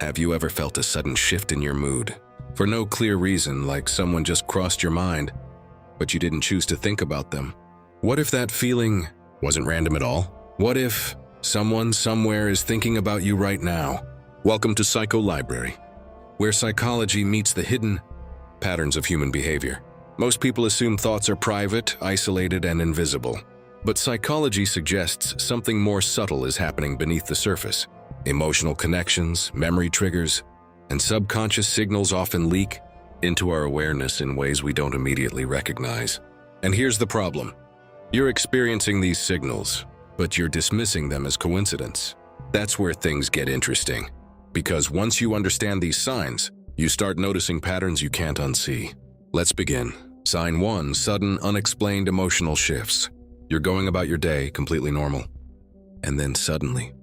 Have you ever felt a sudden shift in your mood? For no clear reason, like someone just crossed your mind, but you didn't choose to think about them? What if that feeling wasn't random at all? What if someone somewhere is thinking about you right now? Welcome to Psycho Library, where psychology meets the hidden patterns of human behavior. Most people assume thoughts are private, isolated, and invisible. But psychology suggests something more subtle is happening beneath the surface. Emotional connections, memory triggers, and subconscious signals often leak into our awareness in ways we don't immediately recognize. And here's the problem. You're experiencing these signals, but you're dismissing them as coincidence. That's where things get interesting. Because once you understand these signs, you start noticing patterns you can't unsee. Let's begin. Sign 1, sudden, unexplained emotional shifts. You're going about your day completely normal. And then suddenly,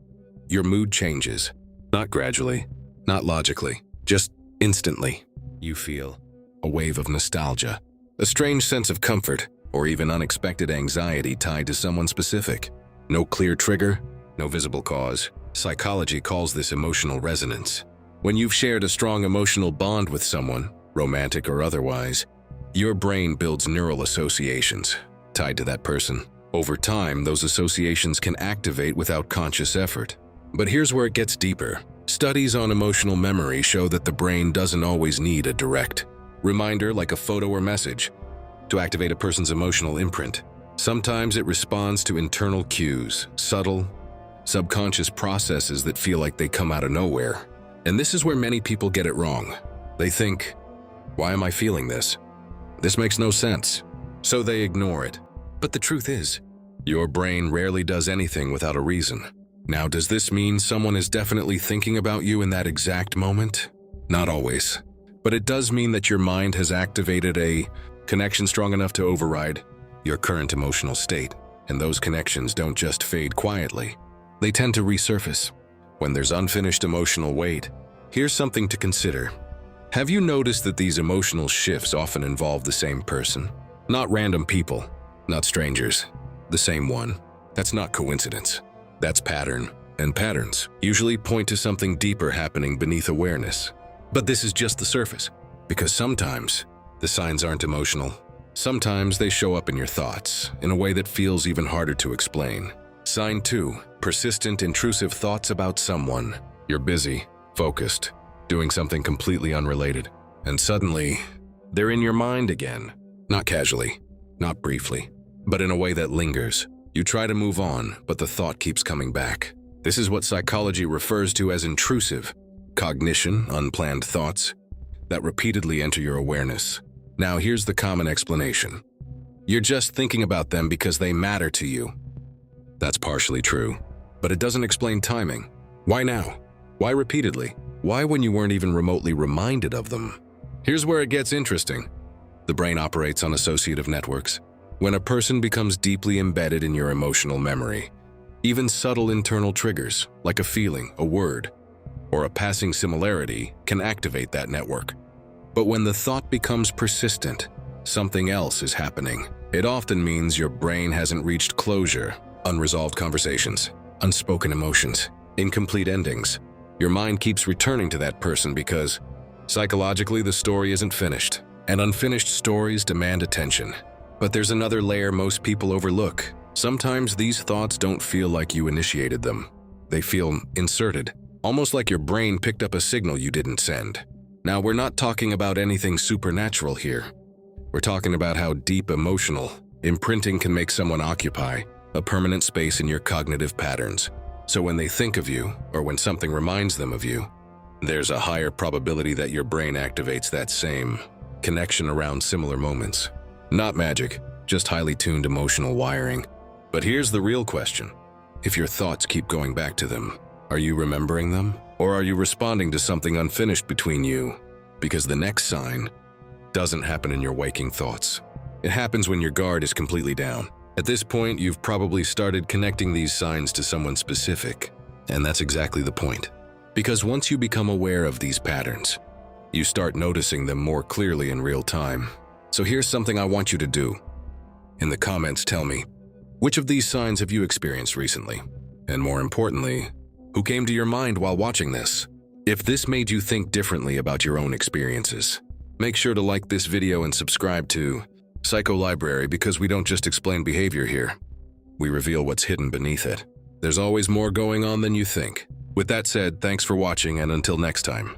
your mood changes. Not gradually, not logically, just instantly. You feel a wave of nostalgia, a strange sense of comfort, or even unexpected anxiety tied to someone specific. No clear trigger, no visible cause. Psychology calls this emotional resonance. When you've shared a strong emotional bond with someone, romantic or otherwise, your brain builds neural associations tied to that person. Over time, those associations can activate without conscious effort. But here's where it gets deeper. Studies on emotional memory show that the brain doesn't always need a direct reminder like a photo or message to activate a person's emotional imprint. Sometimes it responds to internal cues, subtle, subconscious processes that feel like they come out of nowhere. And this is where many people get it wrong. They think, why am I feeling this? This makes no sense. So they ignore it. But the truth is, your brain rarely does anything without a reason. Now, does this mean someone is definitely thinking about you in that exact moment? Not always. But it does mean that your mind has activated a connection strong enough to override your current emotional state. And those connections don't just fade quietly. They tend to resurface when there's unfinished emotional weight. Here's something to consider. Have you noticed that these emotional shifts often involve the same person? Not random people, not strangers. The same one. That's not coincidence. That's pattern. And patterns usually point to something deeper happening beneath awareness. But this is just the surface, because sometimes the signs aren't emotional. Sometimes they show up in your thoughts in a way that feels even harder to explain. Sign 2, persistent, intrusive thoughts about someone. You're busy, focused, doing something completely unrelated, and suddenly, they're in your mind again. Not casually, not briefly, but in a way that lingers. You try to move on, but the thought keeps coming back. This is what psychology refers to as intrusive cognition, unplanned thoughts that repeatedly enter your awareness. Now, here's the common explanation. You're just thinking about them because they matter to you. That's partially true, but it doesn't explain timing. Why now? Why repeatedly? Why when you weren't even remotely reminded of them? Here's where it gets interesting. The brain operates on associative networks. When a person becomes deeply embedded in your emotional memory, even subtle internal triggers, like a feeling, a word, or a passing similarity, can activate that network. But when the thought becomes persistent, something else is happening. It often means your brain hasn't reached closure, unresolved conversations, unspoken emotions, incomplete endings. Your mind keeps returning to that person because, psychologically, the story isn't finished, and unfinished stories demand attention. But there's another layer most people overlook. Sometimes these thoughts don't feel like you initiated them. They feel inserted, almost like your brain picked up a signal you didn't send. Now, we're not talking about anything supernatural here. We're talking about how deep emotional imprinting can make someone occupy a permanent space in your cognitive patterns. So when they think of you, or when something reminds them of you, there's a higher probability that your brain activates that same connection around similar moments. Not magic, just highly tuned emotional wiring. But here's the real question. If your thoughts keep going back to them, are you remembering them? Or are you responding to something unfinished between you? Because the next sign doesn't happen in your waking thoughts. It happens when your guard is completely down. At this point, you've probably started connecting these signs to someone specific. And that's exactly the point. Because once you become aware of these patterns, you start noticing them more clearly in real time. So here's something I want you to do. In the comments, tell me, which of these signs have you experienced recently? And more importantly, who came to your mind while watching this? If this made you think differently about your own experiences, make sure to like this video and subscribe to Psycho Library, because we don't just explain behavior here. We reveal what's hidden beneath it. There's always more going on than you think. With that said, thanks for watching, and until next time.